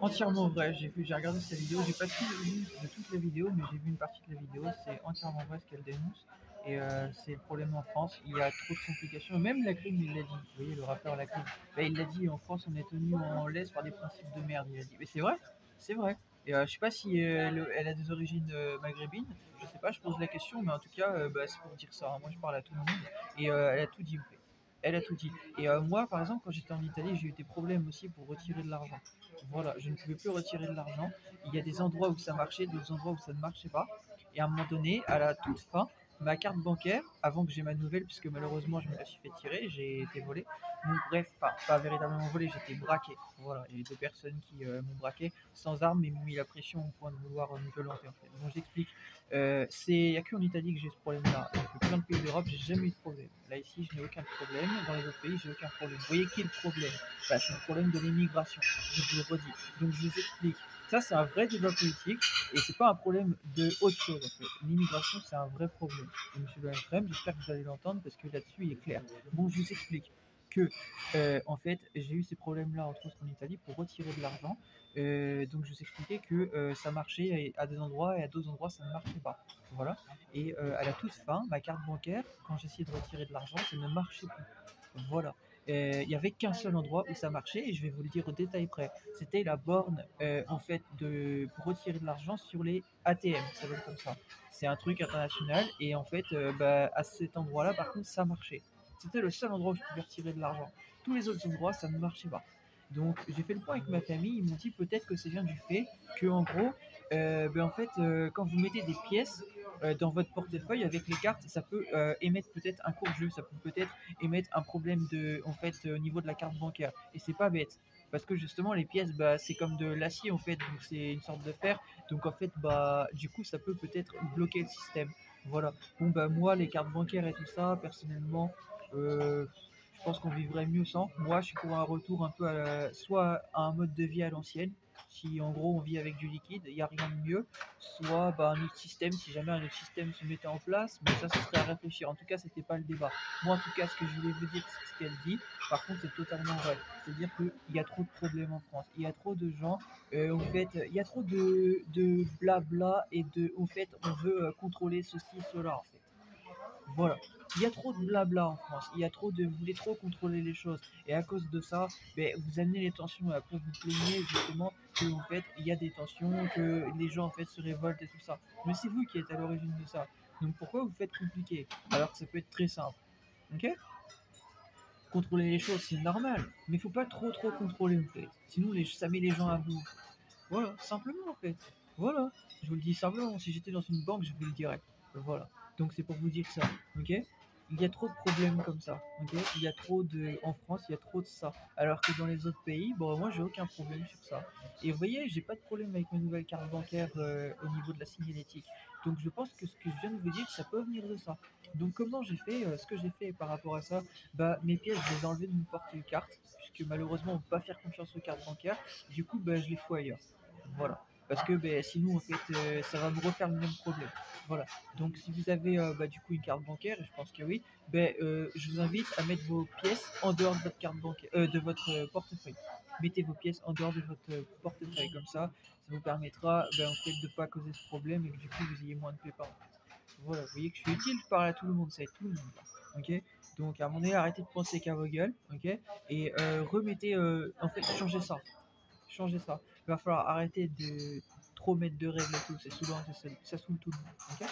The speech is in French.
Entièrement vrai, j'ai regardé sa vidéo, j'ai pas tout vu de toute la vidéo, mais j'ai vu une partie de la vidéo, c'est entièrement vrai ce qu'elle dénonce. Et c'est le problème en France, il y a trop de complications. Même Lacrim, il l'a dit, vous voyez, le rappeur Lacrim, bah, il l'a dit, en France, on est tenu en laisse par des principes de merde, il a dit. Mais c'est vrai, c'est vrai. Et je sais pas si elle a des origines maghrébines, je sais pas, je pose la question, mais en tout cas, bah, c'est pour dire ça, hein. Moi je parle à tout le monde, et elle a tout dit, en fait. Elle a tout dit. Et moi, par exemple, quand j'étais en Italie, j'ai eu des problèmes aussi pour retirer de l'argent. Voilà, je ne pouvais plus retirer de l'argent. Il y a des endroits où ça marchait, d'autres endroits où ça ne marchait pas. Et à un moment donné, à la toute fin, ma carte bancaire, avant que j'ai ma nouvelle, puisque malheureusement je me la suis fait tirer, j'ai été volé. Donc bref, pas véritablement volé, j'étais braqué. Voilà, il y a eu deux personnes qui m'ont braqué sans armes, mais m'ont mis la pression au point de vouloir me violenter en fait. Donc j'explique. Il n'y a qu'en Italie que j'ai ce problème-là. Dans plein de pays d'Europe, j'ai jamais eu de problème. Là ici, je n'ai aucun problème. Dans les autres pays, j'ai aucun problème. Vous voyez qui est le problème? Bah, c'est le problème de l'immigration. Je vous le redis. Donc je vous explique. Ça, c'est un vrai débat politique et c'est pas un problème de autre chose en fait. L'immigration, c'est un vrai problème. Et Monsieur Donald Trump, j'espère que vous allez l'entendre parce que là-dessus, il est clair. Bon, je vous explique que en fait, j'ai eu ces problèmes-là entre autres en Italie pour retirer de l'argent. Donc je vous expliquais que ça marchait à des endroits et à d'autres endroits ça ne marchait pas. Voilà. Et à la toute fin, ma carte bancaire, quand j'essayais de retirer de l'argent, ça ne marchait plus. Voilà. Il n'y avait qu'un seul endroit où ça marchait et je vais vous le dire au détail près. C'était la borne en fait pour retirer de l'argent sur les ATM, ça s'appelle comme ça. C'est un truc international et en fait bah, à cet endroit-là par contre ça marchait. C'était le seul endroit où je pouvais retirer de l'argent. Tous les autres endroits ça ne marchait pas. Donc j'ai fait le point avec ma famille, ils m'ont dit peut-être que c'est vient du fait que en gros, ben, en fait, quand vous mettez des pièces dans votre portefeuille avec les cartes, ça peut émettre peut-être un court jeu, ça peut peut-être émettre un problème en fait, au niveau de la carte bancaire. Et c'est pas bête. Parce que justement les pièces bah, c'est comme de l'acier en fait, donc c'est une sorte de fer, donc en fait bah du coup ça peut peut-être bloquer le système. Voilà. Bon bah moi les cartes bancaires et tout ça, personnellement, je pense qu'on vivrait mieux sans. Moi, je suis pour un retour un peu soit à un mode de vie à l'ancienne, si en gros on vit avec du liquide, il n'y a rien de mieux, soit bah, un autre système, si jamais un autre système se mettait en place, mais ça ce serait à réfléchir. En tout cas, c'était pas le débat. Moi, en tout cas, ce que je voulais vous dire, c'est ce qu'elle dit. Par contre, c'est totalement vrai. C'est-à-dire qu'il y a trop de problèmes en France. Il y a trop de gens, en fait, il y a trop de blabla et en fait, on veut contrôler ceci, cela, en fait. Voilà. Il y a trop de blabla en France. Il y a trop de. Vous voulez trop contrôler les choses. Et à cause de ça, ben, vous amenez les tensions. Et après, vous plaignez justement que en fait, il y a des tensions, que les gens en fait se révoltent et tout ça. Mais c'est vous qui êtes à l'origine de ça. Donc pourquoi vous faites compliqué alors que ça peut être très simple? Ok? Contrôler les choses, c'est normal. Mais il faut pas trop contrôler en fait. Sinon, ça met les gens à bout. Voilà, simplement en fait. Voilà. Je vous le dis simplement. Si j'étais dans une banque, je vous le dirais. Voilà. Donc c'est pour vous dire ça. Ok? Il y a trop de problèmes comme ça. Ok? Il y a trop de. En France, il y a trop de ça. Alors que dans les autres pays, bon, moi j'ai aucun problème sur ça. Et vous voyez, j'ai pas de problème avec ma nouvelle carte bancaire au niveau de la signalétique. Donc je pense que ce que je viens de vous dire, ça peut venir de ça. Donc comment j'ai fait ce que j'ai fait par rapport à ça, bah mes pièces je les ai enlevées de mon porte-carte puisque malheureusement on peut pas faire confiance aux cartes bancaires. Du coup bah je les fous ailleurs. Voilà. Parce que ben, sinon, en fait, ça va me refaire le même problème. Voilà. Donc, si vous avez bah, du coup une carte bancaire, et je pense que oui, ben, je vous invite à mettre vos pièces en dehors de votre carte bancaire, de votre portefeuille. Mettez vos pièces en dehors de votre portefeuille, comme ça vous permettra ben, en fait, de ne pas causer ce problème et que du coup vous ayez moins de pépins. En fait. Voilà, vous voyez que je suis utile, je parle à tout le monde, ça aide tout le monde. Là. Ok. Donc à un moment donné, arrêtez de penser qu'à vos gueules, ok. Et remettez, en fait, changez ça. Changez ça. Il va falloir arrêter de trop mettre de règles et tout, c'est saoulant, ça saoule tout le monde. Ok.